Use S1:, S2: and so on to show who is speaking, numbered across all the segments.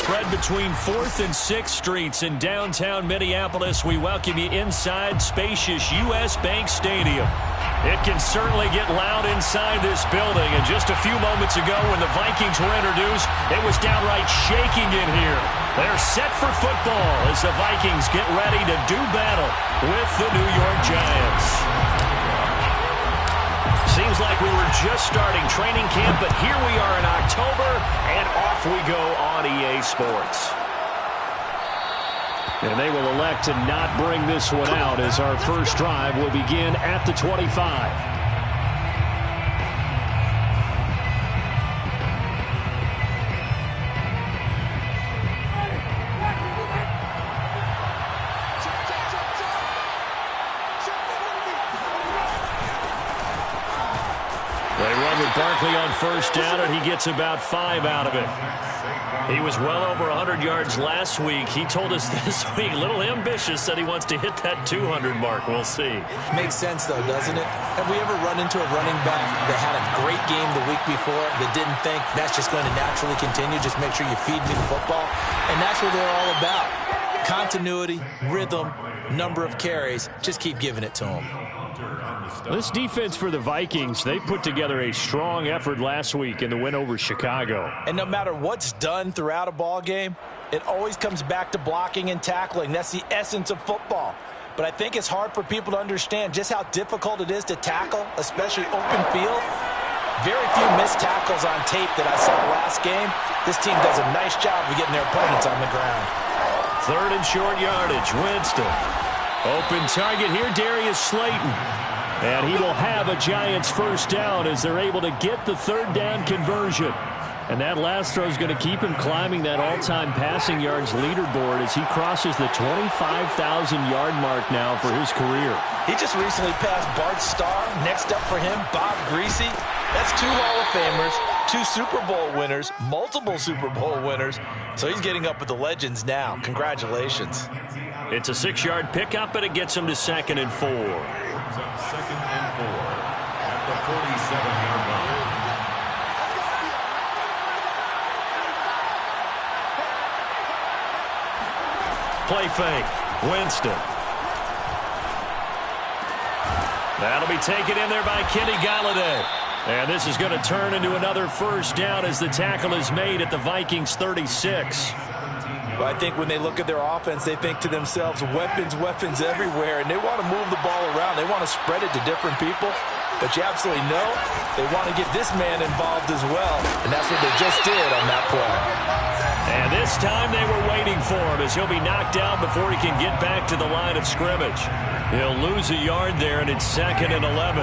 S1: spread between 4th and 6th Streets in downtown Minneapolis. We welcome you inside spacious U.S. Bank Stadium. It can certainly get loud inside this building. And just a few moments ago when the Vikings were introduced, it was downright shaking in here. They're set for football as the Vikings get ready to do battle with the New York Giants. Seems like we were just starting training camp, but here we are in October, and off we go on EA Sports. And they will elect to not bring this one out as our first drive will begin at the 25. Barkley on first down, and he gets about 5 out of it. He was well over 100 yards last week. He told us this week, a little ambitious, said he wants to hit that 200 mark. We'll see.
S2: Makes sense, though, doesn't it? Have we ever run into a running back that had a great game the week before that didn't think that's just going to naturally continue? Just make sure you feed me the football. And that's what they're all about. Continuity, rhythm, number of carries. Just keep giving it to them.
S1: This defense for the Vikings, they put together a strong effort last week in the win over Chicago.
S2: And no matter what's done throughout a ball game, it always comes back to blocking and tackling. That's the essence of football. But I think it's hard for people to understand just how difficult it is to tackle, especially open field. Very few missed tackles on tape that I saw last game. This team does a nice job of getting their opponents on the ground.
S1: 3rd and short yardage, Winston. Open target here, Darius Slayton. And he will have a Giants first down as they're able to get the 3rd down conversion. And that last throw is going to keep him climbing that all-time passing yards leaderboard as he crosses the 25,000-yard mark now for his career.
S2: He just recently passed Bart Starr. Next up for him, Bob Greasy. That's 2 Hall of Famers, 2 Super Bowl winners, multiple Super Bowl winners. So he's getting up with the legends now. Congratulations.
S1: It's a 6-yard pickup, and it gets him to 2nd and 4.
S3: 2nd and 4 at the 47-yard line.
S1: Play fake. Winston. That'll be taken in there by Kenny Golladay. And this is going to turn into another first down as the tackle is made at the Vikings 36.
S2: Well, I think when they look at their offense, they think to themselves, weapons, weapons everywhere, and they want to move the ball around. They want to spread it to different people, but you absolutely know they want to get this man involved as well, and that's what they just did on that play.
S1: And this time they were waiting for him as he'll be knocked down before he can get back to the line of scrimmage. He'll lose a yard there, and it's 2nd and 11.
S3: 2nd and 11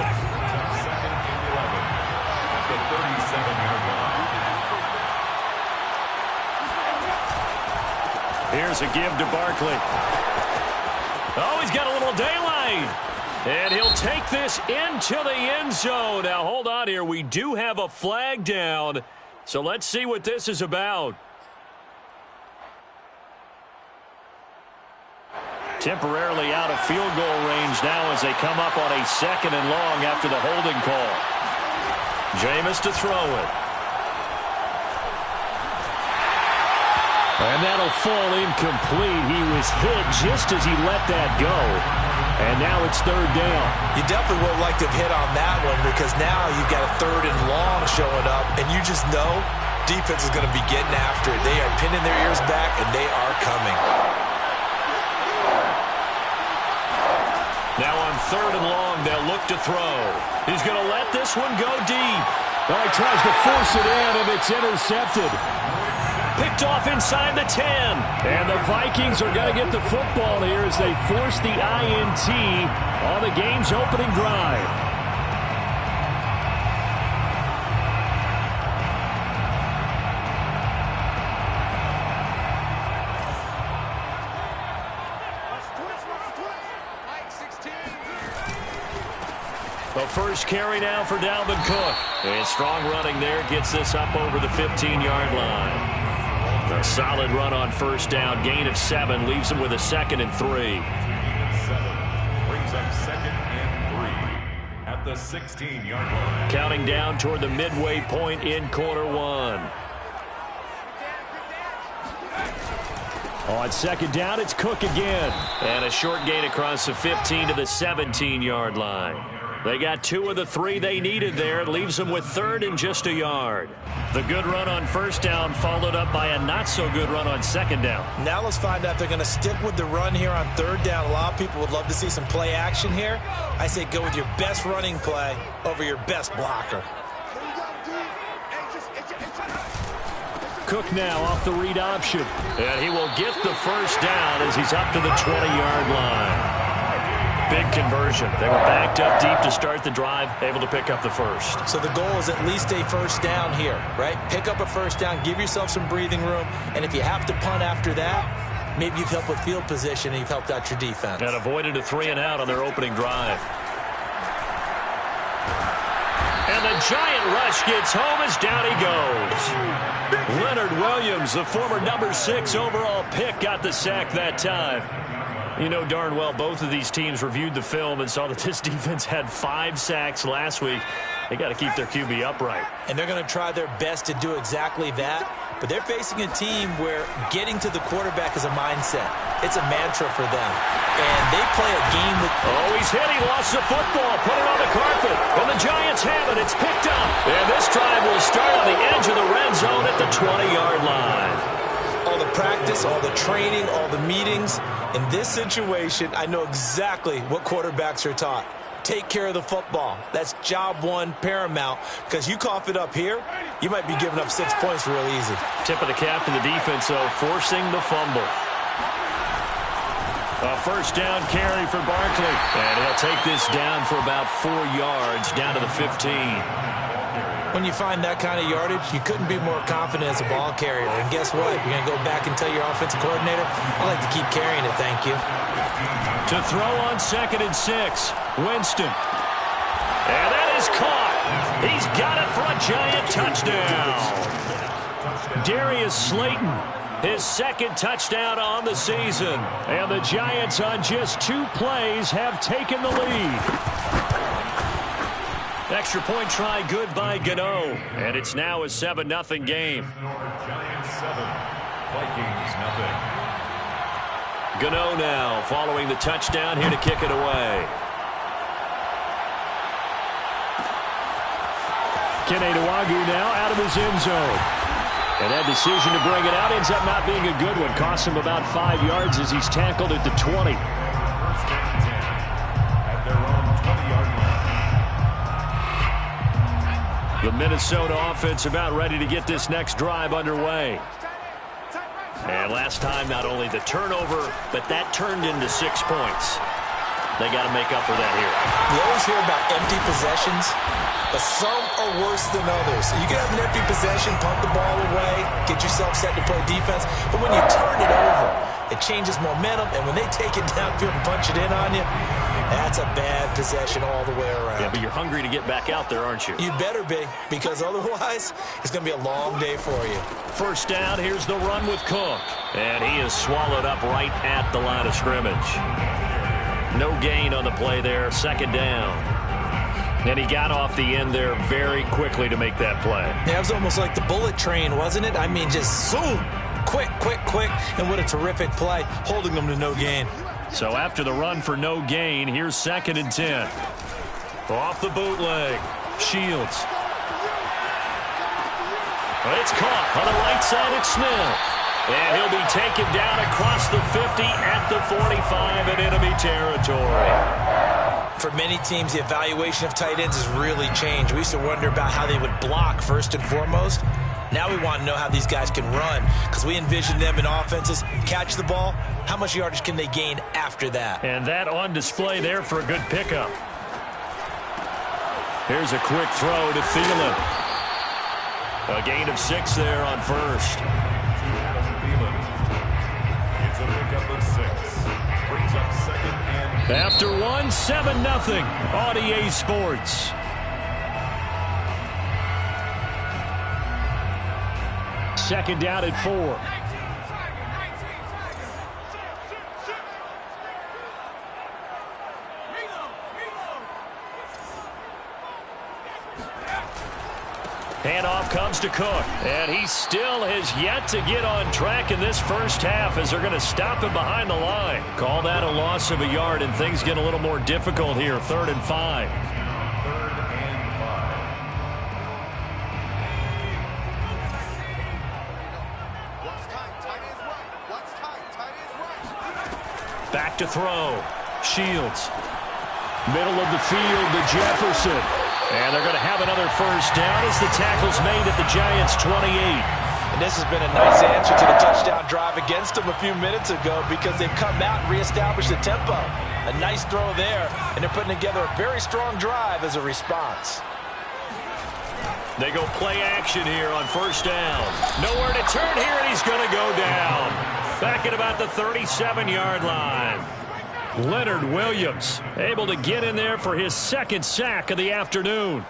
S3: at the 37-yard line.
S1: Here's a give to Barkley. Oh, he's got a little daylight. And he'll take this into the end zone. Now, hold on here. We do have a flag down. So let's see what this is about. Temporarily out of field goal range now as they come up on a 2nd and long after the holding call. Jameis to throw it. And that'll fall incomplete. He was hit just as he let that go. And now it's 3rd down.
S2: You definitely would like to have hit on that one because now you've got a 3rd and long showing up, and you just know defense is going to be getting after it. They are pinning their ears back, and they are coming.
S1: Now on 3rd and long, they'll look to throw. He's going to let this one go deep.
S4: Well, he tries to force it in, and it's intercepted.
S1: Picked off inside the 10.
S4: And the Vikings are going to get the football here as they force the INT on the game's opening drive.
S1: The first carry now for Dalvin Cook. And strong running there gets this up over the 15-yard line. A solid run on first down. Gain of 7 leaves him with a 2nd and 3.
S3: Gain of 7 brings up 2nd and 3 at the 16-yard line.
S1: Counting down toward the midway point in quarter 1.
S4: On second down, it's Cook again.
S1: And a short gain across the 15 to the 17-yard line. They got 2 of the 3 they needed there. It leaves them with 3rd and just a yard. The good run on first down followed up by a not-so-good run on second down.
S2: Now let's find out if they're going to stick with the run here on 3rd down. A lot of people would love to see some play action here. I say go with your best running play over your best blocker.
S4: Cook now off the read option.
S1: And he will get the first down as he's up to the 20-yard line. Big conversion. They were backed up deep to start the drive, able to pick up the first.
S2: So the goal is at least a first down here, right? Pick up a first down, give yourself some breathing room, and if you have to punt after that, maybe you've helped with field position and you've helped out your defense.
S1: And avoided a 3-and-out on their opening drive. And the giant rush gets home as down he goes. Leonard Williams, the former number 6 overall pick, got the sack that time. You know darn well both of these teams reviewed the film and saw that this defense had 5 sacks last week. They got to keep their QB upright.
S2: And they're going to try their best to do exactly that. But they're facing a team where getting to the quarterback is a mindset. It's a mantra for them. And they play a game with...
S1: Oh, he's hit. He lost the football. Put it on the carpet. And the Giants have it. It's picked up. And this drive will start on the edge of the red zone at the 20-yard line.
S2: All the practice, all the training, all the meetings. In this situation, I know exactly what quarterbacks are taught. Take care of the football. That's job 1 paramount, because you cough it up here, you might be giving up 6 points real easy.
S1: Tip of the cap to the defense, though, forcing the fumble. A first down carry for Barkley. And he'll take this down for about 4 yards, down to the 15.
S2: When you find that kind of yardage, you couldn't be more confident as a ball carrier. And guess what? You're going to go back and tell your offensive coordinator, I like to keep carrying it, thank you.
S1: To throw on 2nd and 6, Winston. And that is caught. He's got it for a giant touchdown. Darius Slayton, his 2nd touchdown on the season. And the Giants on just 2 plays have taken the lead. Extra point try good by Gano. And it's now a 7-0 game.
S3: Giants 7, Vikings 0.
S1: Gano now following the touchdown here to kick it away.
S4: Kene Nwangwu now out of his end zone. And that decision to bring it out ends up not being a good one. Costs him about 5 yards as he's tackled at the 20.
S3: First and 10 at their own 20-yard line.
S1: The Minnesota offense about ready to get this next drive underway. And last time, not only the turnover, but that turned into 6 points. They got to make up for that here.
S2: You always hear about empty possessions, but some are worse than others. You can have an empty possession, punt the ball away, get yourself set to play defense, but when you turn it over, it changes momentum, and when they take it downfield and punch it in on you, that's a bad possession all the way around.
S1: Yeah, but you're hungry to get back out there, aren't you?
S2: You better be, because otherwise, it's going to be a long day for you.
S1: First down, here's the run with Cook. And he is swallowed up right at the line of scrimmage. No gain on the play there, 2nd down. And he got off the end there very quickly to make that play.
S2: Yeah, it was almost like the bullet train, wasn't it? I mean, just zoom, quick, quick, quick. And what a terrific play, holding them to no gain.
S1: So after the run for no gain, here's 2nd and 10. Off the bootleg, Shields. But it's caught on the right side at Smith. And he'll be taken down across the 50 at the 45 in enemy territory.
S2: For many teams, the evaluation of tight ends has really changed. We used to wonder about how they would block first and foremost. Now we want to know how these guys can run, because we envision them in offenses, catch the ball, how much yardage can they gain after that?
S1: And that on display there for a good pickup. Here's a quick throw to Thielen. A gain of 6 there on first.
S3: It's a pickup of 6. Brings up 2nd and...
S1: After 1, 7-0 on EA Sports.
S4: Second down at 4.
S1: Handoff comes to Cook. And he still has yet to get on track in this first half as they're going to stop him behind the line. Call that a loss of a yard, and things get a little more difficult here. 3rd and 5. Back to throw. Shields. Middle of the field to Jefferson. And they're going to have another first down as the tackle's made at the Giants' 28.
S2: And this has been a nice answer to the touchdown drive against them a few minutes ago because they've come out and reestablished the tempo. A nice throw there, and they're putting together a very strong drive as a response.
S1: They go play action here on first down. Nowhere to turn here, and he's going to go down. Back at about the 37-yard line. Leonard Williams able to get in there for his 2nd sack of the afternoon.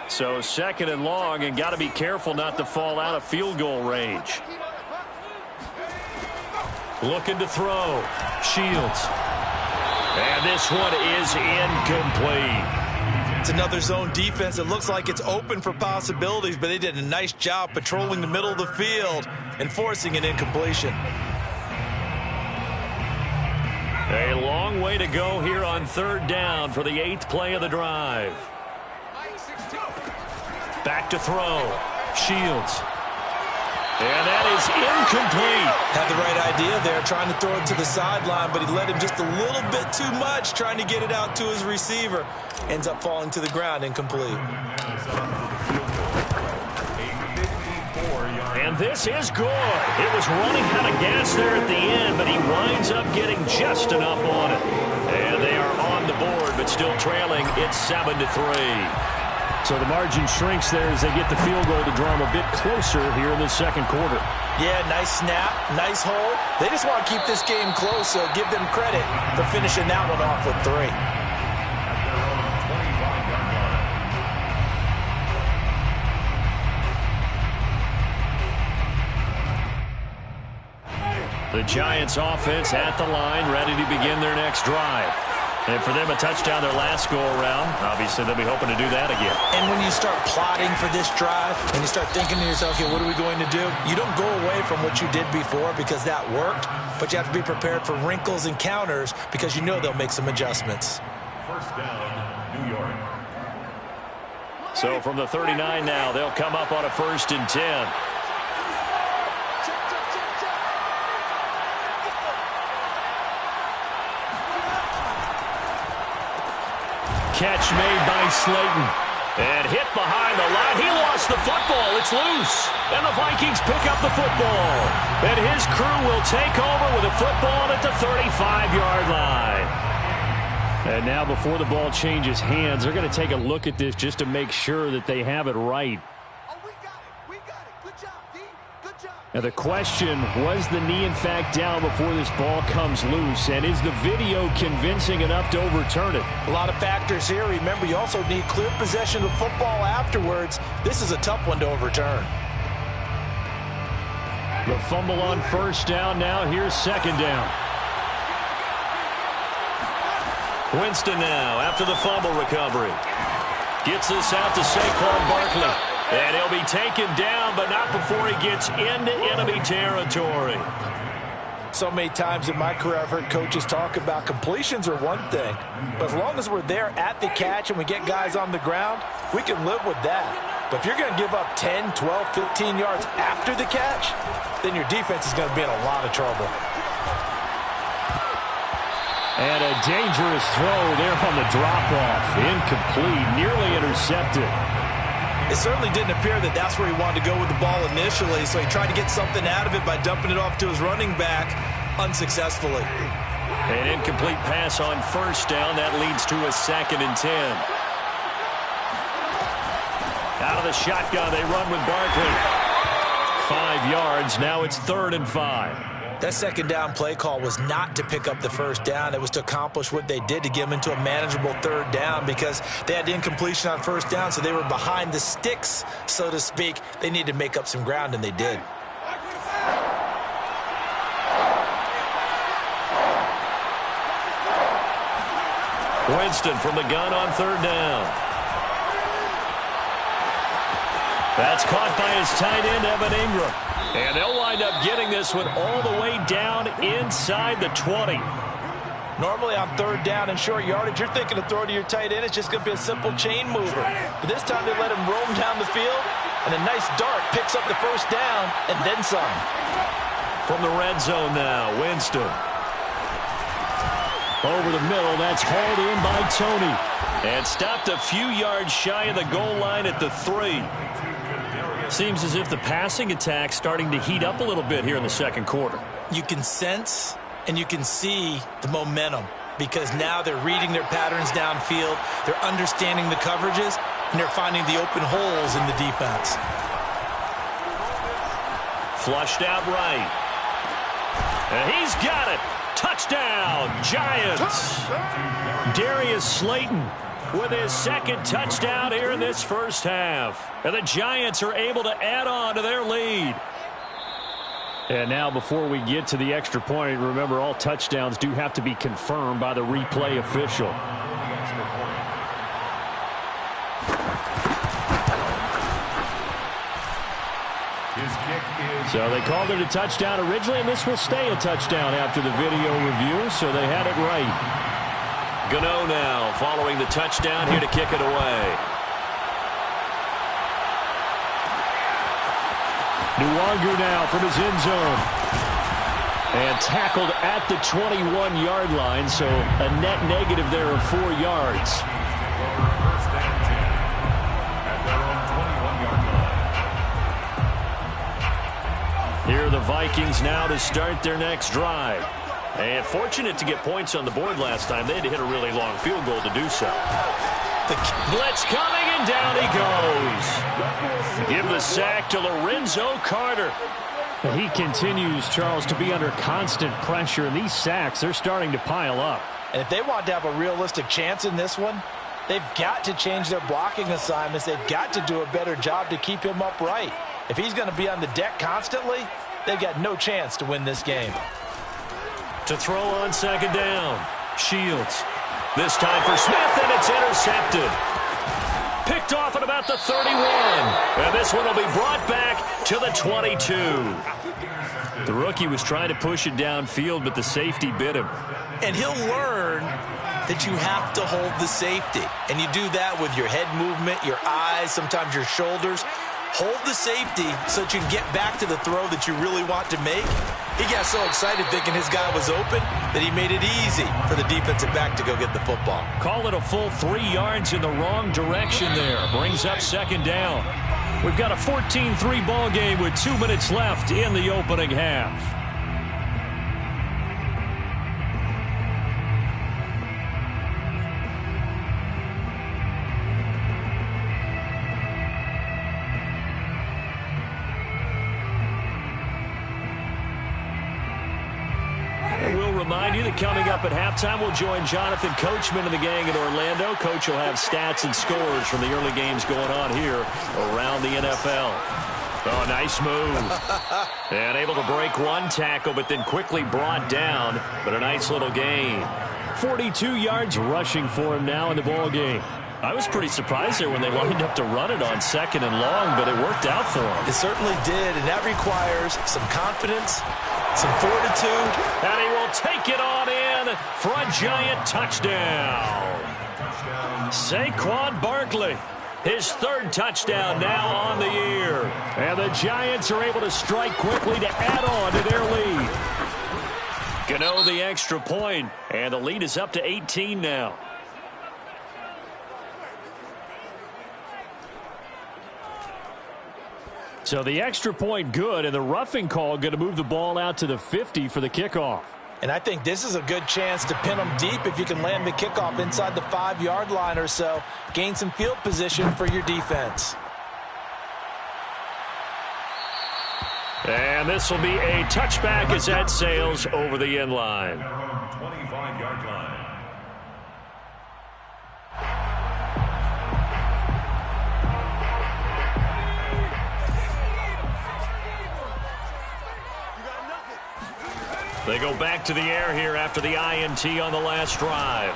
S1: So 2nd and long, and got to be careful not to fall out of field goal range. Looking to throw. Shields. And this one is incomplete.
S2: It's another zone defense. It looks like it's open for possibilities, but they did a nice job patrolling the middle of the field and forcing an incompletion.
S1: A long way to go here on 3rd down for the 8th play of the drive. Back to throw. Shields. And that is incomplete.
S2: Had the right idea there, trying to throw it to the sideline, but he led him just a little bit too much, trying to get it out to his receiver. Ends up falling to the ground, incomplete.
S1: And this is good. It was running out of gas there at the end, but he winds up getting just enough on it. And they are on the board, but still trailing. It's 7-3.
S4: So the margin shrinks there as they get the field goal to draw them a bit closer here in the 2nd quarter.
S2: Yeah, nice snap, nice hold. They just want to keep this game close, so give them credit for finishing that one off with 3.
S1: The Giants offense at the line, ready to begin their next drive. And for them, a touchdown their last go-around. Obviously, they'll be hoping to do that again.
S2: And when you start plotting for this drive, and you start thinking to yourself, okay, what are we going to do? You don't go away from what you did before because that worked, but you have to be prepared for wrinkles and counters because you know they'll make some adjustments.
S3: First down, New York.
S1: So from the 39 now, they'll come up on a 1st and 10. Catch made by Slayton. And hit behind the line. He lost the football. It's loose. And the Vikings pick up the football. And his crew will take over with a football at the 35-yard line. And now before the ball changes hands, they're going to take a look at this just to make sure that they have it right. Now the question, was the knee in fact down before this ball comes loose? And is the video convincing enough to overturn it?
S2: A lot of factors here. Remember, you also need clear possession of football afterwards. This is a tough one to overturn.
S4: The fumble on 1st down. Now here's 2nd down.
S1: Winston now after the fumble recovery. Gets this out to Saquon Barkley. And he'll be taken down, but not before he gets into enemy territory.
S2: So many times in my career I've heard coaches talk about completions are one thing, but as long as we're there at the catch and we get guys on the ground, we can live with that. But if you're going to give up 10, 12, 15 yards after the catch, then your defense is going to be in a lot of trouble.
S4: And a dangerous throw there on the drop-off. Incomplete, nearly intercepted.
S2: It certainly didn't appear that that's where he wanted to go with the ball initially, so he tried to get something out of it by dumping it off to his running back unsuccessfully.
S1: An incomplete pass on 1st down. That leads to a 2nd and 10. Out of the shotgun, they run with Barkley. 5 yards. Now it's 3rd and 5.
S2: That 2nd down play call was not to pick up the 1st down. It was to accomplish what they did to get them into a manageable 3rd down because they had incompletion on 1st down, so they were behind the sticks, so to speak. They needed to make up some ground, and they did.
S1: Winston from the gun on third down. That's caught by his tight end, Evan Ingram. And they'll wind up getting this one all the way down inside the 20.
S2: Normally on third down and short yardage, you're thinking to throw to your tight end. It's just going to be a simple chain mover. But this time they let him roam down the field, and a nice dart picks up the first down and then some.
S1: From the red zone now, Winston. Over the middle, that's hauled in by Tony. And stopped a few yards shy of the goal line at the 3. Seems as if the passing attack's starting to heat up a little bit here in the second quarter.
S2: You can sense and you can see the momentum because now they're reading their patterns downfield, they're understanding the coverages, and they're finding the open holes in the defense.
S1: Flushed out right. And he's got it. Touchdown, Giants. Darius Slayton with his second touchdown here in this first half. And the Giants are able to add on to their lead. And now before we get to the extra point, remember all touchdowns do have to be confirmed by the replay official. So they called it a touchdown originally, and this will stay a touchdown after the video review, so they had it right. Gano now following the touchdown here to kick it away. Nwangu now from his end zone. And tackled at the 21-yard line, so a net negative there of 4 yards. Here are the Vikings now to start their next drive. And fortunate to get points on the board last time. They had to hit a really long field goal to do so. The blitz coming, and down he goes. Give the sack to Lorenzo Carter.
S4: He continues, Charles, to be under constant pressure, and these sacks, they're starting to pile up.
S2: And if they want to have a realistic chance in this one, they've got to change their blocking assignments. They've got to do a better job to keep him upright. If he's going to be on the deck constantly, they've got no chance to win this game.
S1: To throw on second down, Shields. This time for Smith, and it's intercepted. Picked off at about the 31. And this one will be brought back to the 22. The rookie was trying to push it downfield, but the safety bit him.
S2: And he'll learn that you have to hold the safety. And you do that with your head movement, your eyes, sometimes your shoulders. Hold the safety so that you can get back to the throw that you really want to make. He got so excited thinking his guy was open that he made it easy for the defensive back to go get the football.
S1: Call it a full 3 yards in the wrong direction there. Brings up second down. We've got a 14-3 ball game with 2 minutes left in the opening half. Remind you that coming up at halftime, we'll join Jonathan Coachman and the gang in Orlando. Coach will have stats and scores from the early games going on here around the NFL. Oh, nice move. And able to break one tackle, but then quickly brought down. But a nice little gain. 42 yards rushing for him now in the ball game. I was pretty surprised there when they lined up to run it on second and long, but it worked out for him.
S2: It certainly did, and that requires some confidence, some fortitude.
S1: And he will take it on in for a Giant touchdown. Saquon Barkley, his third touchdown now on the year. And the Giants are able to strike quickly to add on to their lead. Gano the extra point, and the lead is up to 18 now. So the extra point good, and the roughing call going to move the ball out to the 50 for the kickoff.
S2: And I think this is a good chance to pin them deep if you can land the kickoff inside the 5-yard line or so. Gain some field position for your defense.
S1: And this will be a touchback as that sails over the end line.
S3: 25-yard line.
S1: They go back to the air here after the INT on the last drive.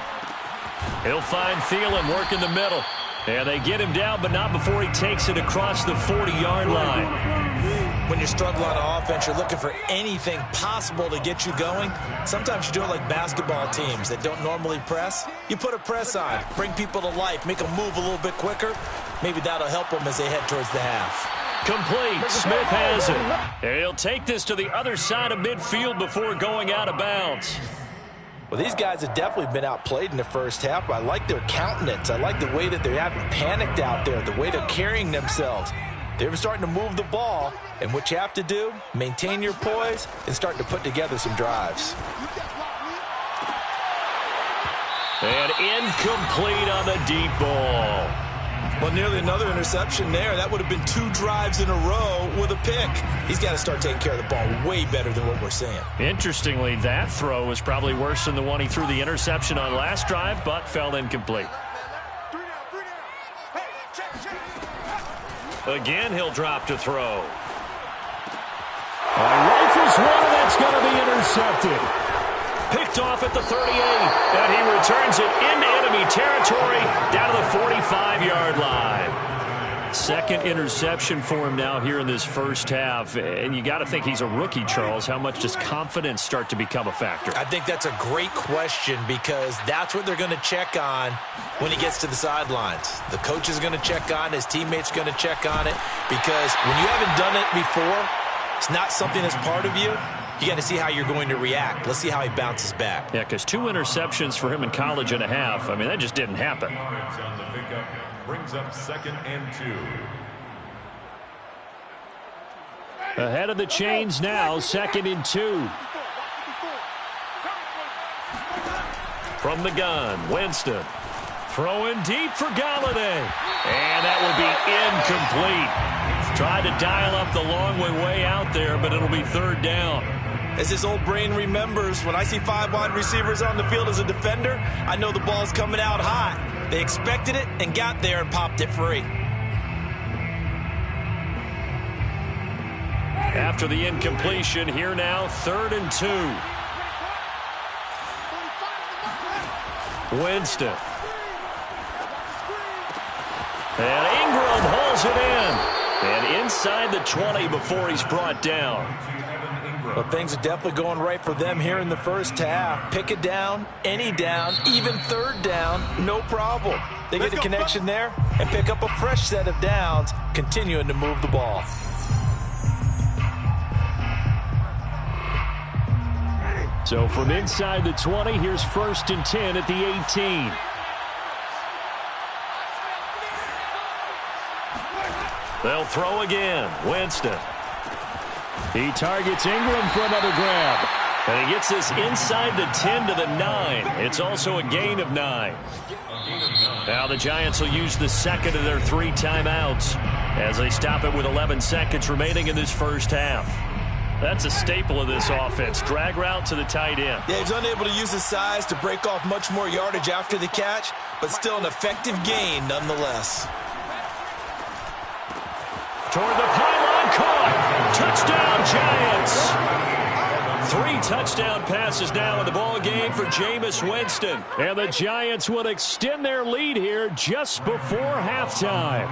S1: He'll find Thielen working the middle. And they get him down, but not before he takes it across the 40-yard line.
S2: When you're struggling on offense, you're looking for anything possible to get you going. Sometimes you do it like basketball teams that don't normally press. You put a press on, bring people to life, make them move a little bit quicker. Maybe that'll help them as they head towards the half.
S1: Complete. Smith has it. And he'll take this to the other side of midfield before going out of bounds.
S2: Well, these guys have definitely been outplayed in the first half, but I like their countenance. I like the way that they haven't panicked out there, the way they're carrying themselves. They're starting to move the ball, and what you have to do, maintain your poise and start to put together some drives.
S1: And incomplete on the deep ball.
S2: Well, nearly another interception there. That would have been 2 drives in a row with a pick. He's got to start taking care of the ball way better than what we're seeing.
S1: Interestingly, that throw was probably worse than the one he threw the interception on last drive, but fell incomplete. Again, he'll drop to throw.
S4: Rifles one, and that's going to be intercepted.
S1: Picked off at the 38, and he returns it into enemy territory down to the 45-yard line. Second interception for him now here in this first half, and you got to think he's a rookie, Charles. How much does confidence start to become a factor?
S2: I think that's a great question because that's what they're going to check on when he gets to the sidelines. The coach is going to check on it, his teammates are going to check on it, because when you haven't done it before, it's not something that's part of you. You got to see how you're going to react. Let's see how he bounces back.
S1: Yeah, because 2 interceptions for him in college and a half. I mean, that just didn't happen.
S3: On the pickup brings up 2nd and 2.
S4: Ahead of the chains now, 2nd and 2.
S1: From the gun, Winston. Throwing deep for Galladay. And that will be incomplete. Tried to dial up the long way out there, but it'll be 3rd down.
S2: As his old brain remembers, when I see 5 wide receivers on the field as a defender, I know the ball's coming out hot. They expected it and got there and popped it free.
S1: After the incompletion, here now, 3rd and 2. Winston. And Ingram hauls it in. And inside the 20 before he's brought down.
S2: Well, things are definitely going right for them here in the first half. Pick it down, any down, even 3rd down, no problem. They get a connection there and pick up a fresh set of downs, continuing to move the ball.
S4: So from inside the 20, here's 1st and 10 at the 18.
S1: They'll throw again. Winston.
S4: He targets Ingram for another grab.
S1: And he gets this inside the 10 to the 9. It's also a gain of 9. Now the Giants will use the 2nd of their 3 timeouts as they stop it with 11 seconds remaining in this first half. That's a staple of this offense. Drag route to the tight end.
S2: Yeah, he's unable to use his size to break off much more yardage after the catch, but still an effective gain nonetheless.
S1: Toward the pylon, caught. Touchdown, Giants. 3 touchdown passes now in the ball game for Jameis Winston.
S4: And the Giants will extend their lead here just before halftime.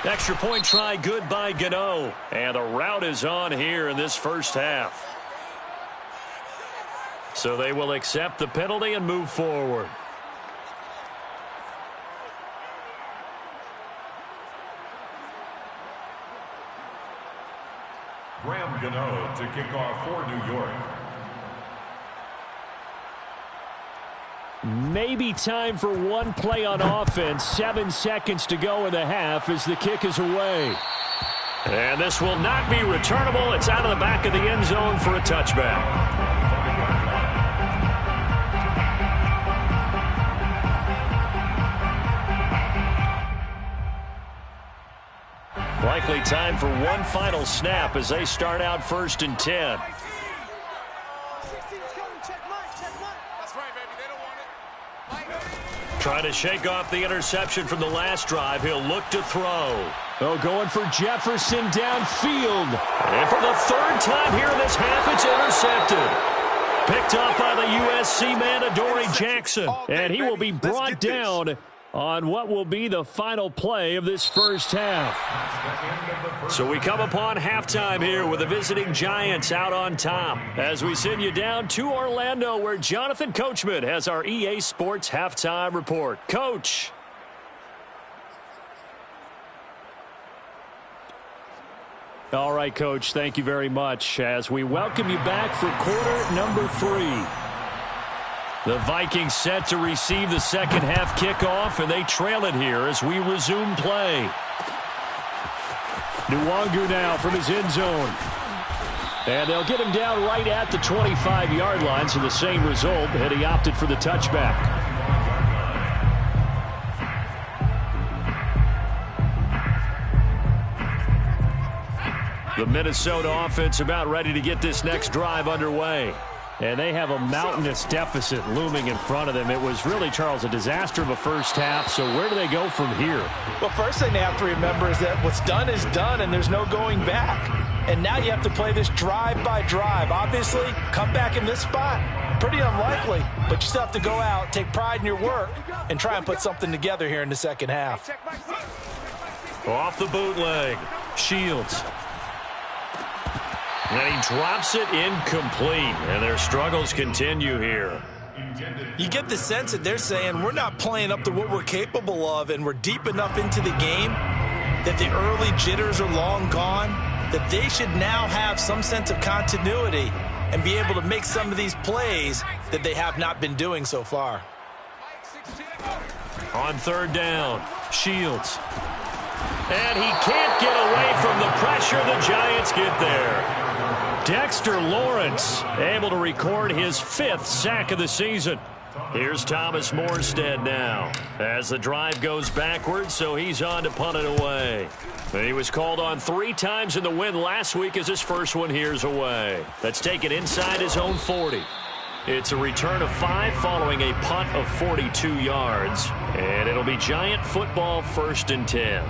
S1: Extra point try good by Gano. And the route is on here in this first half. So they will accept the penalty and move forward.
S3: Graham Gano to kick off for New York.
S4: Maybe time for one play on offense. 7 seconds to go in the half as the kick is away.
S1: And this will not be returnable. It's out of the back of the end zone for a touchback. Likely time for one final snap as they start out 1st and 10. Trying to shake off the interception from the last drive. He'll look to throw.
S4: Oh, going for Jefferson downfield.
S1: And for the 3rd time here in this half, it's intercepted. Picked up by the USC man, Adoree Jackson. And he will be brought down on what will be the final play of this first half. So we come upon halftime here with the visiting Giants out on top as we send you down to Orlando where Jonathan Coachman has our EA Sports halftime report. Coach. All right, Coach, thank you very much as we welcome you back for quarter number 3. The Vikings set to receive the second half kickoff, and they trail it here as we resume play. Nwangu now from his end zone. And they'll get him down right at the 25-yard line, so the same result, and he opted for the touchback. The Minnesota offense about ready to get this next drive underway. And they have a mountainous deficit looming in front of them. It was really, Charles, a disaster of a first half. So where do they go from here?
S2: Well, first thing they have to remember is that what's done is done, and there's no going back. And now you have to play this drive by drive. Obviously, come back in this spot, pretty unlikely. But you still have to go out, take pride in your work, and try and put something together here in the second half.
S1: Off the bootleg, Shields. And he drops it incomplete, and their struggles continue here.
S2: You get the sense that they're saying we're not playing up to what we're capable of, and we're deep enough into the game that the early jitters are long gone, that they should now have some sense of continuity and be able to make some of these plays that they have not been doing so far.
S1: On third down, Shields. And he can't get away from the pressure. The Giants get there. Dexter Lawrence able to record his 5th sack of the season. Here's Thomas Morstead now as the drive goes backwards, so he's on to punt it away. He was called on 3 times in the win last week as his first one here's away. That's taken inside his own 40. It's a return of 5 following a punt of 42 yards. And it'll be Giant football 1st and 10.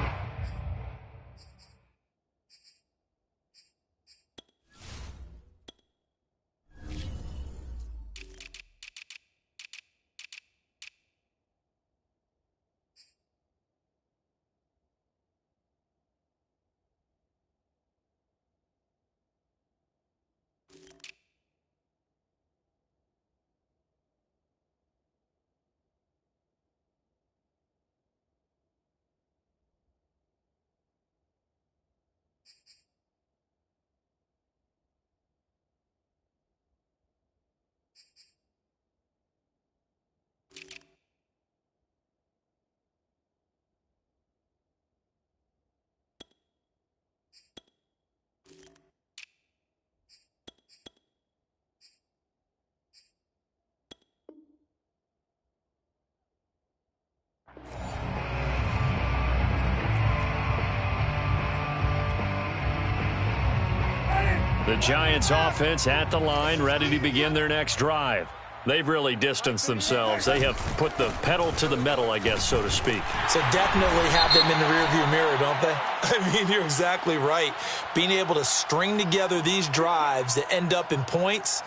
S1: The Giants offense at the line, ready to begin their next drive. They've really distanced themselves. They have put the pedal to the metal, I guess, so to speak.
S2: So definitely have them in the rearview mirror, don't they? I mean, you're exactly right. Being able to string together these drives that end up in points,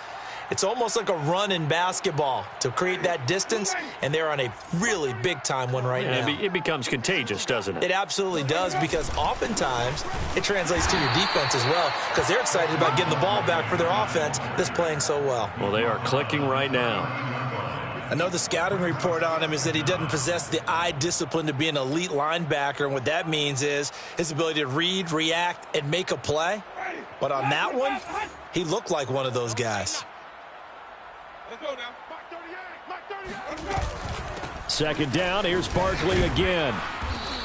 S2: it's almost like a run in basketball to create that distance, and they're on a really big-time one right now.
S1: It becomes contagious, doesn't it?
S2: It absolutely does, because oftentimes it translates to your defense as well, because they're excited about getting the ball back for their offense that's playing so well.
S1: Well, they are clicking right now.
S2: I know the scouting report on him is that he doesn't possess the eye discipline to be an elite linebacker, and what that means is his ability to read, react, and make a play. But on that one, he looked like one of those guys.
S5: Let's go now. Mark 38. Mark 38.
S1: Second down. Here's Barkley again.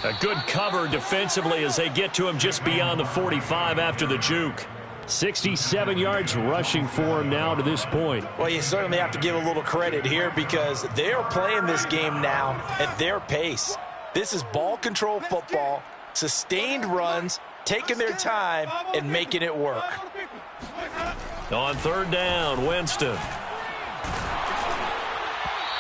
S1: A good cover defensively as they get to him just beyond the 45 after the juke. 67 yards rushing for him now to this point.
S2: Well, you certainly have to give a little credit here because they're playing this game now at their pace. This is ball control football, sustained runs, taking their time and making it work.
S1: On third down, Winston.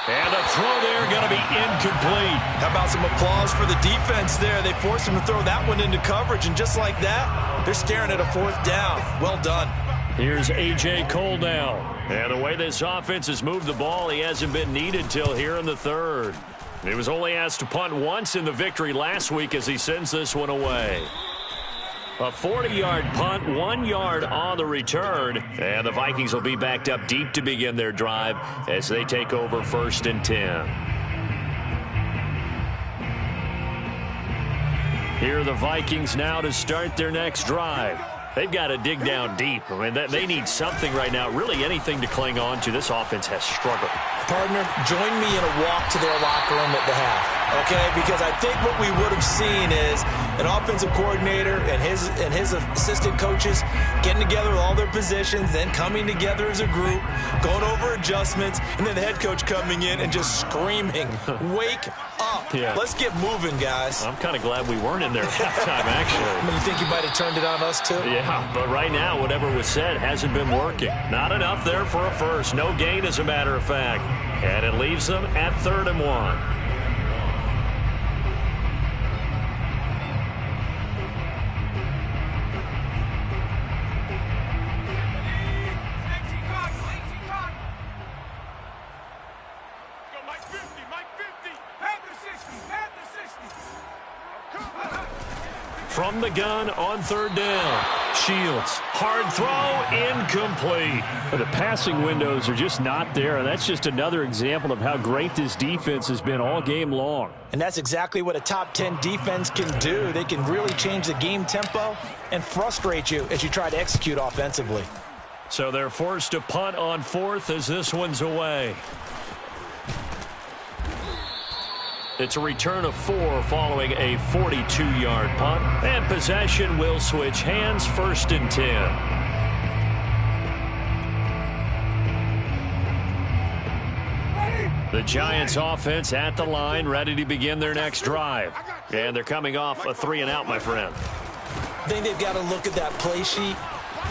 S1: And the throw there going to be incomplete.
S2: How about some applause for the defense there? They forced him to throw that one into coverage, and just like that, they're staring at a 4th down. Well done.
S1: Here's A.J. Cole now.
S4: And the way this offense has moved the ball, he hasn't been needed till here in the third. He was only asked to punt once in the victory last week as he sends this one away. A 40-yard punt, 1 yard on the return. And the Vikings will be backed up deep to begin their drive as they take over 1st and 10. Here are the Vikings now to start their next drive. They've got to dig down deep. I mean, they need something right now, really anything to cling on to. This offense has struggled.
S2: Partner, join me in a walk to their locker room at the half, okay? Because I think what we would have seen is an offensive coordinator and his assistant coaches getting together with all their positions, then coming together as a group, going over adjustments, and then the head coach coming in and just screaming, wake up.
S4: Yeah.
S2: Let's get moving, guys.
S4: I'm kind of glad we weren't in there at halftime, actually.
S2: You think you might have turned it on us, too?
S4: Yeah, but right now, whatever was said hasn't been working. Not enough there for a first. No gain, as a matter of fact. And it leaves them at 3rd and 1. From the gun on 3rd down. Shields, hard throw, incomplete. The passing windows are just not there, and that's just another example of how great this defense has been all game long.
S2: And that's exactly what a top 10 defense can do. They can really change the game tempo and frustrate you as you try to execute offensively.
S4: So they're forced to punt on 4th as this one's away. It's a return of 4 following a 42-yard punt. And possession will switch hands, 1st and 10. The Giants offense at the line, ready to begin their next drive. And they're coming off a 3-and-out, my friend.
S2: I think they've got to look at that play sheet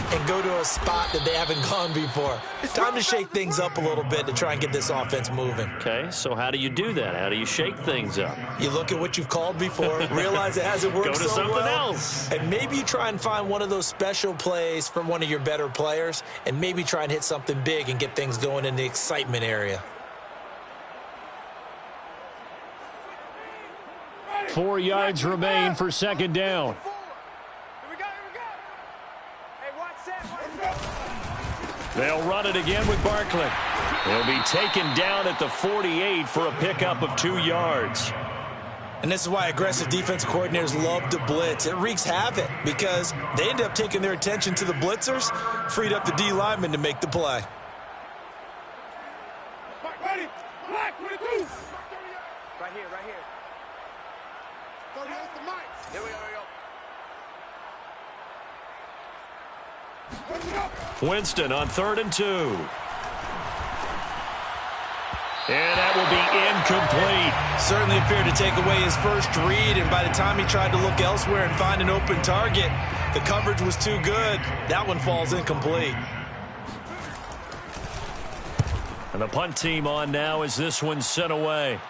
S2: and go to a spot that they haven't gone before. Time to shake things up a little bit to try and get this offense moving.
S4: Okay, so how do you do that? How do you shake things up?
S2: You look at what you've called before, realize it hasn't worked
S4: go to
S2: so
S4: something
S2: well,
S4: else.
S2: And maybe you try and find one of those special plays from one of your better players, and maybe try and hit something big and get things going in the excitement area.
S4: 4 yards remain for 2nd down. They'll run it again with Barkley. He'll be taken down at the 48 for a pickup of 2 yards.
S2: And this is why aggressive defensive coordinators love to blitz. It wreaks havoc because they end up taking their attention to the blitzers, freed up the D lineman to make the play.
S5: Ready? Black, what it do?
S6: Right here, right here.
S5: 38 the mic.
S6: Here we go.
S4: Winston on 3rd and 2. And that will be incomplete.
S2: Certainly appeared to take away his first read, and by the time he tried to look elsewhere and find an open target, the coverage was too good. That one falls incomplete.
S4: And the punt team on now as this one's sent away.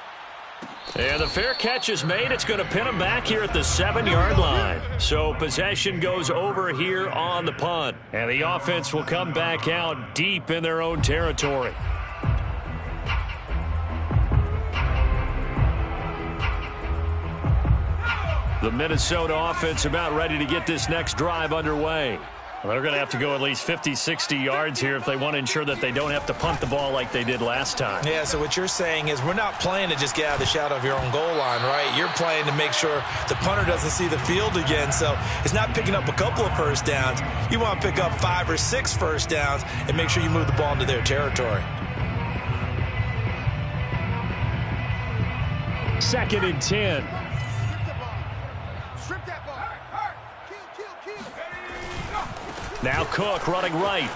S4: And the fair catch is made. It's going to pin him back here at the 7-yard line. So possession goes over here on the punt. And the offense will come back out deep in their own territory. The Minnesota offense about ready to get this next drive underway. Well, they're going to have to go at least 50, 60 yards here if they want to ensure that they don't have to punt the ball like they did last time.
S2: Yeah, so what you're saying is we're not playing to just get out of the shadow of your own goal line, right? You're playing to make sure the punter doesn't see the field again. So it's not picking up a couple of first downs. You want to pick up 5 or 6 first downs and make sure you move the ball into their territory.
S4: 2nd and 10.
S5: Strip that ball. Kill.
S4: Now Cook running right.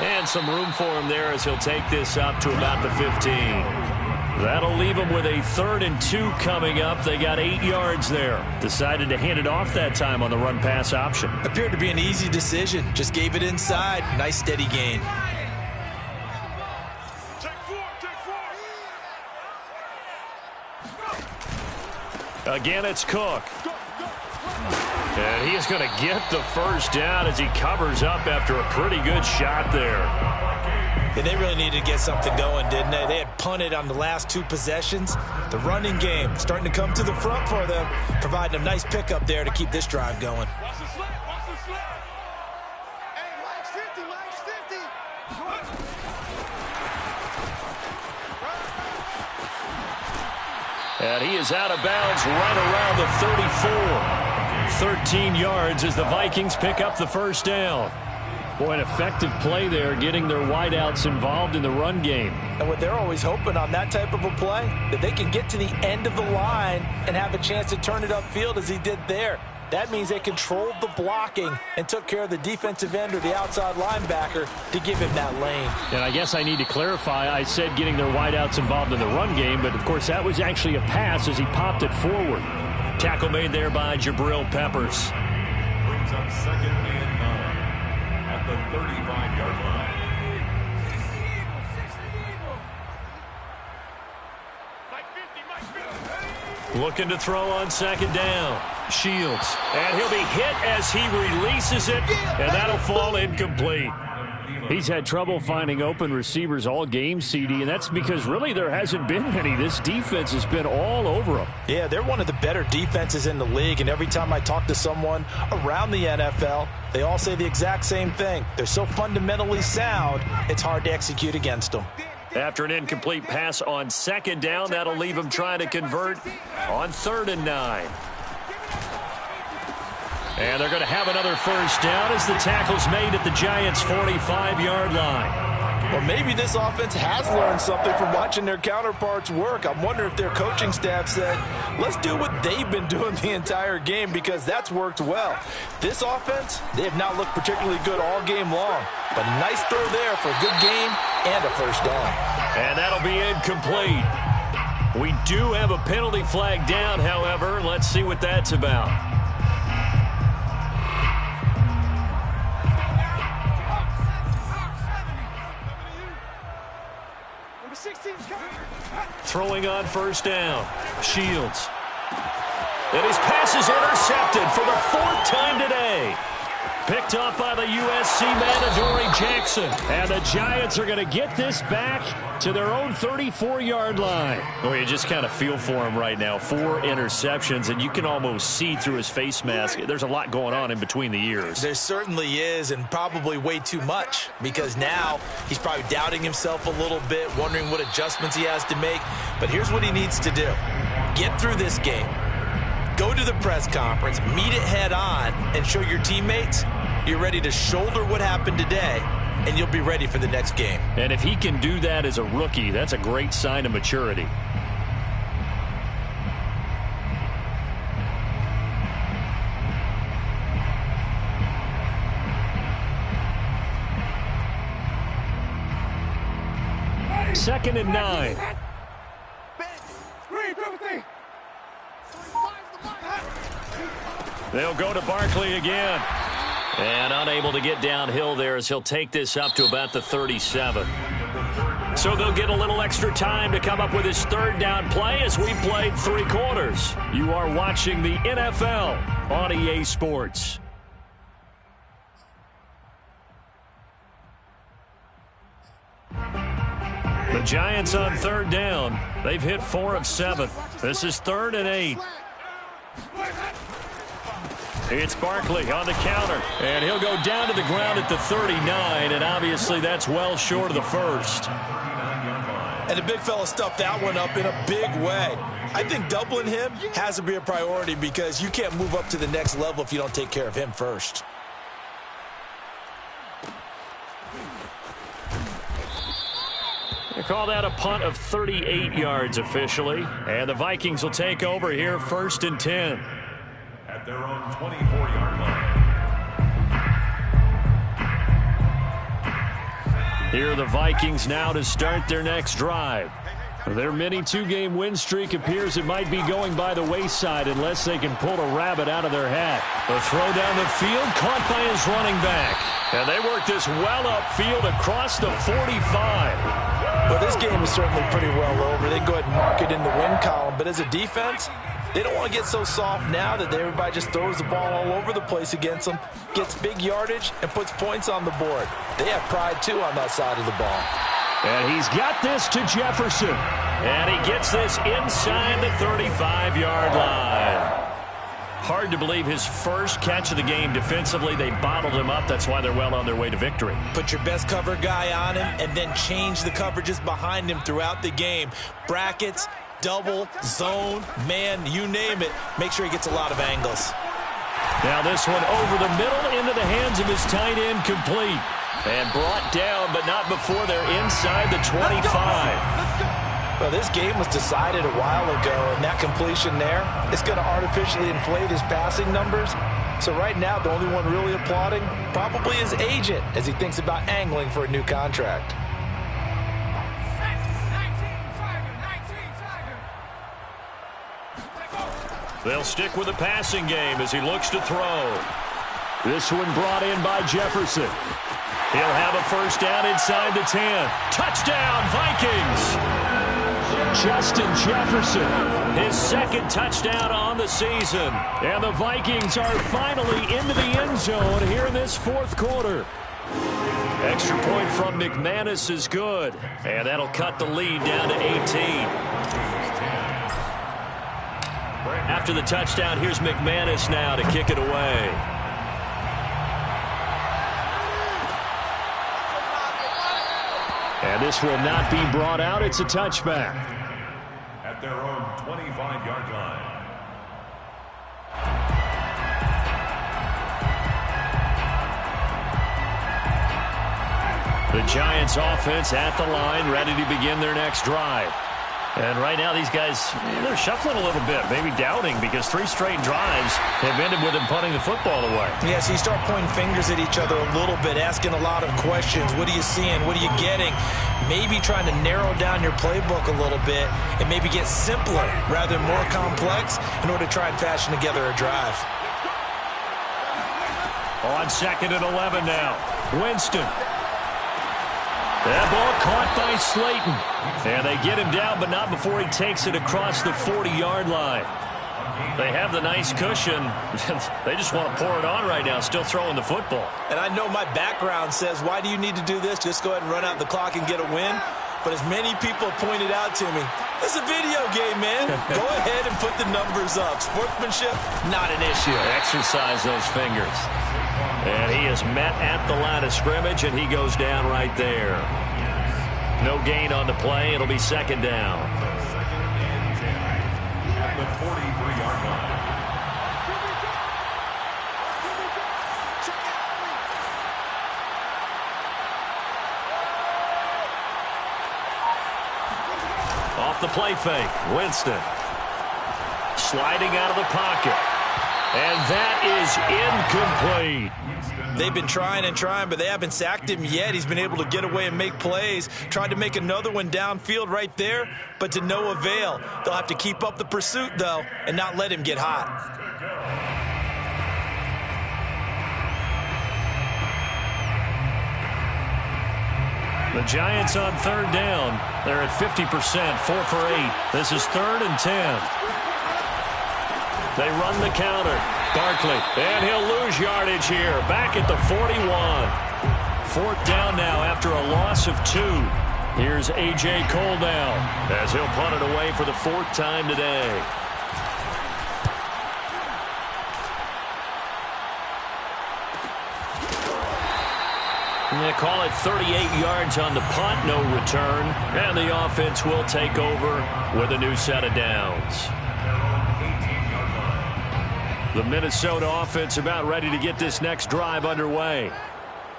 S4: And some room for him there as he'll take this up to about the 15. That'll leave him with a 3rd and 2 coming up. They got 8 yards there. Decided to hand it off that time on the run-pass option.
S2: Appeared to be an easy decision. Just gave it inside. Nice steady gain.
S4: Again, it's Cook. And he is going to get the first down as he covers up after a pretty good shot there.
S2: Yeah, they really needed to get something going, didn't they? They had punted on the last 2 possessions. The running game starting to come to the front for them, providing a nice pickup there to keep this drive going.
S5: Watch the slip. Watch the slip. Hey, Max 50. Max 50.
S4: And he is out of bounds right around the 34. 13 yards as the Vikings pick up the first down. Boy, an effective play there, getting their wideouts involved in the run game.
S2: And what they're always hoping on that type of a play, that they can get to the end of the line and have a chance to turn it upfield as he did there. That means they controlled the blocking and took care of the defensive end or the outside linebacker to give him that lane.
S4: And I guess I need to clarify, I said getting their wideouts involved in the run game, but of course that was actually a pass as he popped it forward. Tackle made there by Jabril Peppers.
S3: Brings up 2nd and 9 at the 35-yard line.
S4: Looking to throw on 2nd down. Shields. And he'll be hit as he releases it, and that'll fall incomplete. He's had trouble finding open receivers all game, CD, and that's because really there hasn't been many. This defense has been all over them.
S2: Yeah, they're one of the better defenses in the league, and every time I talk to someone around the NFL, they all say the exact same thing. They're so fundamentally sound, it's hard to execute against them.
S4: After an incomplete pass on 2nd down, that'll leave him trying to convert on 3rd and 9. And they're going to have another first down as the tackle's made at the Giants' 45-yard line.
S2: Or maybe this offense has learned something from watching their counterparts work. I'm wondering if their coaching staff said, let's do what they've been doing the entire game, because that's worked well. This offense, they have not looked particularly good all game long. But a nice throw there for a good game and a first down.
S4: And that'll be incomplete. We do have a penalty flag down, however. Let's see what that's about. Throwing on first down. Shields. And his pass is intercepted for the 4th time today. Picked off by the USC man, Adoree Jackson. And the Giants are going to get this back to their own 34-yard line. Well, you just kind of feel for him right now. 4 interceptions, and you can almost see through his face mask. There's a lot going on in between the ears.
S2: There certainly is, and probably way too much, because now he's probably doubting himself a little bit, wondering what adjustments he has to make. But here's what he needs to do. Get through this game. Go to the press conference, meet it head on, and show your teammates you're ready to shoulder what happened today, and you'll be ready for the next game.
S4: And if he can do that as a rookie, that's a great sign of maturity. Second and 9. They'll go to Barkley again. And unable to get downhill there as he'll take this up to about the 37. So they'll get a little extra time to come up with his 3rd down play as we played 3 quarters. You are watching the NFL on EA Sports. The Giants on 3rd down. They've hit 4 of 7. This is 3rd and 8. It's Barkley on the counter, and he'll go down to the ground at the 39, and obviously that's well short of the first.
S2: And the big fella stuffed that one up in a big way. I think doubling him has to be a priority, because you can't move up to the next level if you don't take care of him first.
S4: They call that a punt of 38 yards officially, and the Vikings will take over here 1st and 10.
S3: At their own 24-yard line.
S4: Here are the Vikings now to start their next drive. Their mini 2-game win streak appears it might be going by the wayside unless they can pull a rabbit out of their hat. The throw down the field, caught by his running back. And they work this well upfield across the 45.
S2: Well, this game is certainly pretty well over. They go ahead and mark it in the win column. But as a defense, They don't want to get so soft now that everybody just throws the ball all over the place against them, gets big yardage, and puts points on the board. They have pride, too, on that side of the ball.
S1: And he's got this to Jefferson. And he gets this inside the 35-yard line. Hard to believe his first catch of the game defensively. They bottled him up. That's why they're well on their way to victory.
S2: Put your best cover guy on him and then change the coverages behind him throughout the game. Brackets, double, zone, man, you name it. Make sure he gets a lot of angles.
S1: Now this one over the middle into the hands of his tight end, complete. And brought down, but not before they're inside the 25.
S2: Well, this game was decided a while ago, and that completion there is going to artificially inflate his passing numbers. So right now, the only one really applauding probably his agent as he thinks about angling for a new contract.
S1: They'll stick with the passing game as he looks to throw. This one brought in by Jefferson. He'll have a first down inside the 10. Touchdown, Vikings! Justin Jefferson, his second touchdown on the season. And the Vikings are finally into the end zone here in this fourth quarter. Extra point from McManus is good. And that'll cut the lead down to 18. After the touchdown, here's McManus now to kick it away. And this will not be brought out. It's a touchback.
S3: At their own 25-yard line.
S1: The Giants offense at the line, ready to begin their next drive. And right now these guys, they're shuffling a little bit, maybe doubting, because 3 straight drives have ended with them punting the football away.
S2: Yeah, so you start pointing fingers at each other a little bit, asking a lot of questions. What are you seeing? What are you getting? Maybe trying to narrow down your playbook a little bit and maybe get simpler rather than more complex in order to try and fashion together a drive.
S1: On 2nd and 11 now. Winston. That ball caught by Slayton. And they get him down, but not before he takes it across the 40-yard line. They have the nice cushion. They just want to pour it on right now, still throwing the football.
S2: And I know my background says, why do you need to do this? Just go ahead and run out the clock and get a win. But as many people have pointed out to me, it's a video game, man. Go ahead and put the numbers up. Sportsmanship, not an issue.
S1: Exercise those fingers. And he is met at the line of scrimmage, and he goes down right there. No gain on the play. It'll be 2nd down.
S3: At the 43-yard line.
S1: Off the play fake, Winston. Sliding out of the pocket. And that is incomplete.
S2: They've been trying and trying, but they haven't sacked him yet. He's been able to get away and make plays. Tried to make another one downfield right there, but to no avail. They'll have to keep up the pursuit, though, and not let him get hot.
S1: The Giants on 3rd down. They're at 50%, 4 for 8. This is 3rd and 10. They run the counter. Barkley, and he'll lose yardage here. Back at the 41. 4th down now after a loss of 2. Here's A.J. Cole down as he'll punt it away for the 4th time today. And they call it 38 yards on the punt, no return. And the offense will take over with a new set of downs. The Minnesota offense about ready to get this next drive underway.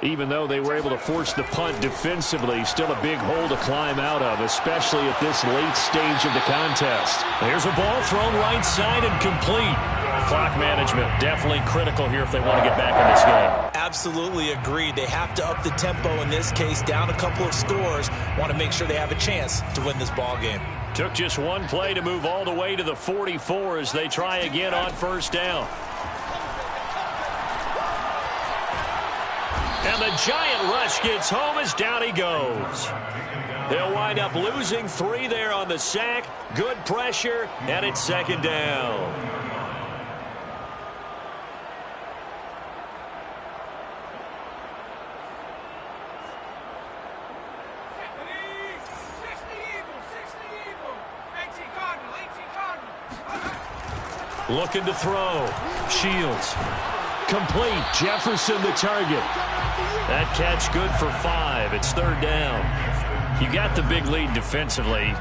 S1: Even though they were able to force the punt defensively, still a big hole to climb out of, especially at this late stage of the contest. There's a ball thrown right side and complete. Clock management definitely critical here if they want to get back in this game.
S2: Absolutely agreed. They have to up the tempo in this case, down a couple of scores. Want to make sure they have a chance to win this ball game.
S1: Took just one play to move all the way to the 44 as they try again on 1st down. And the giant rush gets home as down he goes.
S4: They'll wind up losing 3 there on the sack. Good pressure, and it's second down. Looking to throw. Shields. Complete. Jefferson the target. That catch good for 5. It's third down. You got the big lead defensively.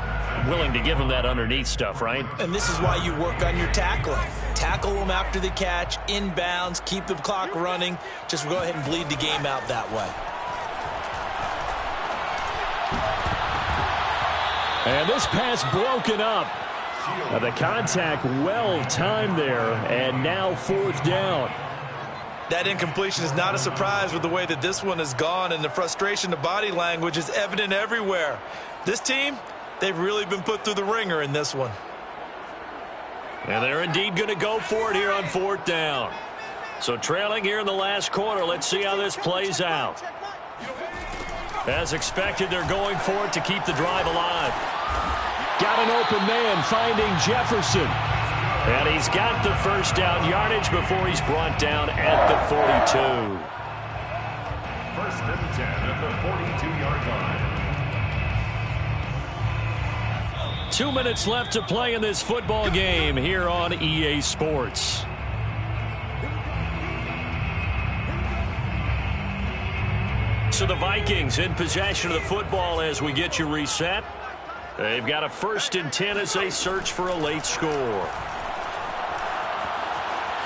S4: Willing to give them that underneath stuff, right?
S2: And this is why you work on your tackling. Tackle them after the catch, inbounds, keep the clock running. Just go ahead and bleed the game out that way.
S4: And this pass broken up. The contact well timed there, and now fourth down.
S2: That incompletion is not a surprise with the way that this one has gone, and the frustration, the body language is evident everywhere. This team, they've really been put through the ringer in this one.
S4: And they're indeed going to go for it here on fourth down. So trailing here in the last quarter, let's see how this plays out. As expected, they're going for it to keep the drive alive. Got an open man finding Jefferson. And he's got the first down yardage before he's brought down at the 42.
S3: First and 10 at the 42-yard line.
S4: 2 minutes left to play in this football game here on EA Sports. So the Vikings in possession of the football as we get you reset. They've got a 1st and 10 as they search for a late score.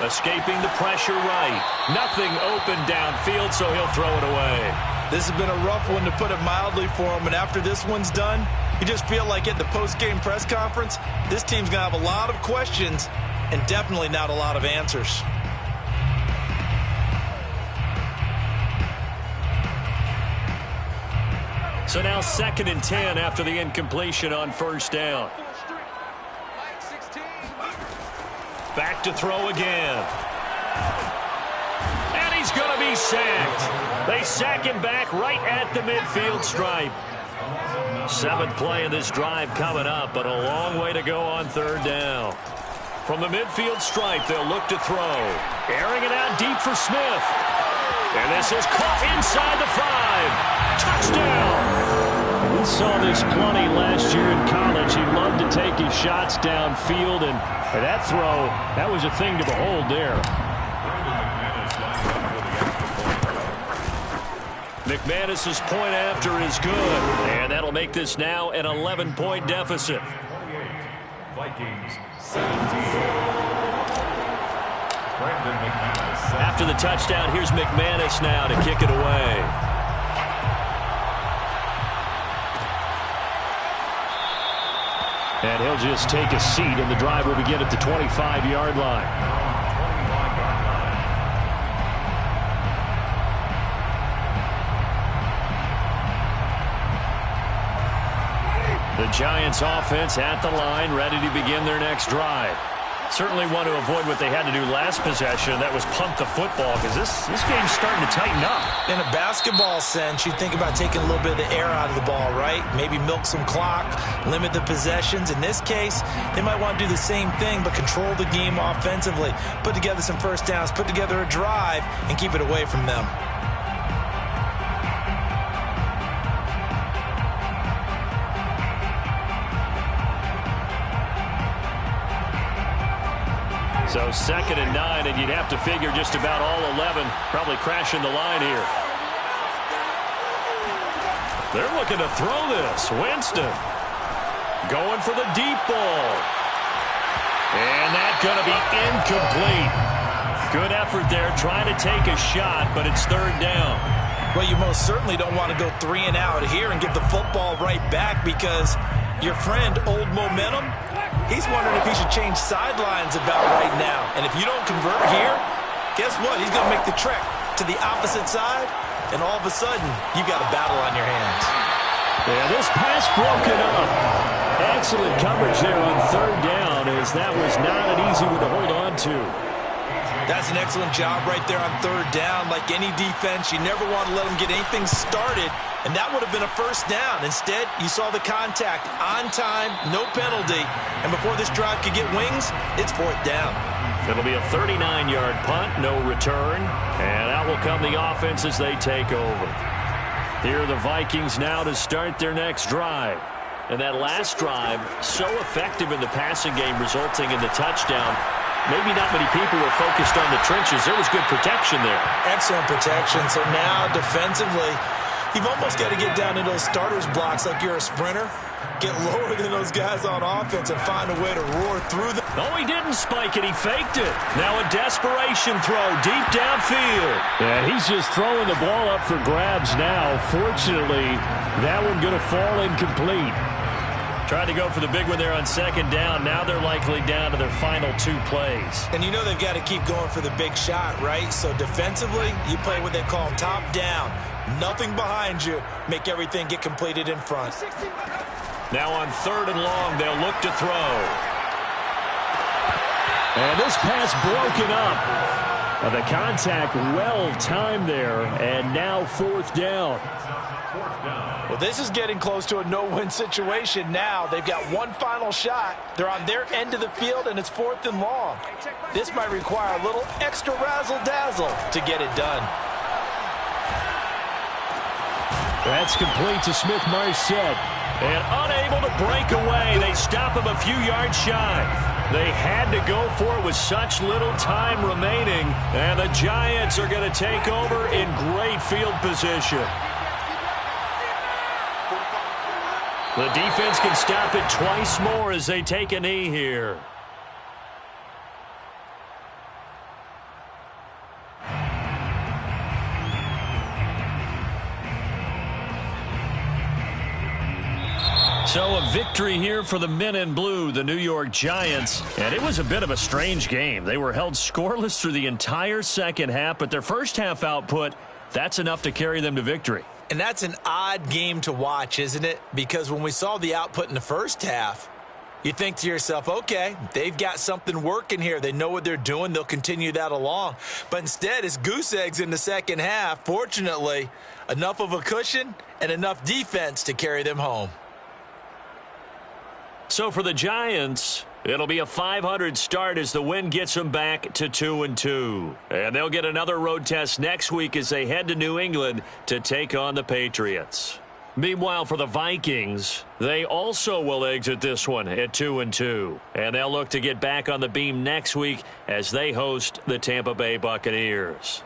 S4: Escaping the pressure right. Nothing open downfield, so he'll throw it away.
S2: This has been a rough one, to put it mildly, for him. And after this one's done, you just feel like at the post-game press conference, this team's going to have a lot of questions and definitely not a lot of answers.
S4: So now 2nd and 10 after the incompletion on first down. Back to throw again. And he's going to be sacked. They sack him back right at the midfield stripe. 7th play of this drive coming up, but a long way to go on third down. From the midfield stripe, they'll look to throw. Airing it out deep for Smith. And this is caught inside the 5. Touchdown! We saw this plenty last year in college. He loved to take his shots downfield, and that throw, that was a thing to behold there. McManus's point after is good, and that'll make this now an 11-point deficit.
S3: Vikings 17.
S4: After the touchdown, here's McManus now to kick it away. And he'll just take a seat, and the drive will begin at the 25-yard line. The Giants offense at the line, ready to begin their next drive. Certainly want to avoid what they had to do last possession. That was punt the football, because this game's starting to tighten up.
S2: In a basketball sense, you think about taking a little bit of the air out of the ball, right? Maybe milk some clock, limit the possessions. In this case, they might want to do the same thing, but control the game offensively. Put together some first downs, put together a drive, and keep it away from them.
S4: So 2nd and 9, and you'd have to figure just about all 11 probably crashing the line here. They're looking to throw this. Winston going for the deep ball. And that's going to be incomplete. Good effort there, trying to take a shot, but it's third down.
S2: Well, you most certainly don't want to go 3 and out here and give the football right back, because your friend, Old Momentum, he's wondering if he should change sidelines about right now. And if you don't convert here, guess what? He's going to make the trek to the opposite side, and all of a sudden, you got a battle on your hands.
S4: Yeah, this pass broken up. Excellent coverage there on third down, as that was not an easy one to hold on to.
S2: That's an excellent job right there on third down. Like any defense, you never want to let them get anything started And that would have been a first down. Instead, you saw the contact on time, no penalty. And before this drive could get wings, it's fourth down.
S4: It'll be a 39-yard punt, no return. And out will come the offense as they take over. Here are the Vikings now to start their next drive. And that last drive, so effective in the passing game, resulting in the touchdown. Maybe not many people were focused on the trenches. There was good protection there.
S2: Excellent protection. So now defensively, you've almost got to get down to those starters blocks like you're a sprinter. Get lower than those guys on offense and find a way to roar through them.
S4: No, he didn't spike it. He faked it. Now a desperation throw deep downfield.
S1: Yeah, he's just throwing the ball up for grabs now. Fortunately, that one going to fall incomplete.
S4: Tried to go for the big one there on second down. Now they're likely down to their final 2 plays.
S2: And you know they've got to keep going for the big shot, right? So defensively, you play what they call top down. Nothing behind you. Make everything get completed in front.
S4: Now on 3rd and long, they'll look to throw.
S1: And this pass broken up. The contact well timed there. And now 4th down.
S2: Well, this is getting close to a no-win situation now. They've got one final shot. They're on their end of the field, and it's 4th and long. This might require a little extra razzle-dazzle to get it done.
S1: That's complete to Smith-Marset.
S4: And unable to break away. They stop him a few yards shy. They had to go for it with such little time remaining. And the Giants are going to take over in great field position. The defense can stop it twice more as they take a knee here. So a victory here for the men in blue, the New York Giants. And it was a bit of a strange game. They were held scoreless through the entire second half, but their first half output, that's enough to carry them to victory.
S2: And that's an odd game to watch, isn't it? Because when we saw the output in the first half, you think to yourself, okay, they've got something working here. They know what they're doing. They'll continue that along. But instead, it's goose eggs in the second half. Fortunately, enough of a cushion and enough defense to carry them home.
S4: So for the Giants, it'll be a .500 start as the win gets them back to 2-2. And they'll get another road test next week as they head to New England to take on the Patriots. Meanwhile, for the Vikings, they also will exit this one at 2-2. And they'll look to get back on the beam next week as they host the Tampa Bay Buccaneers.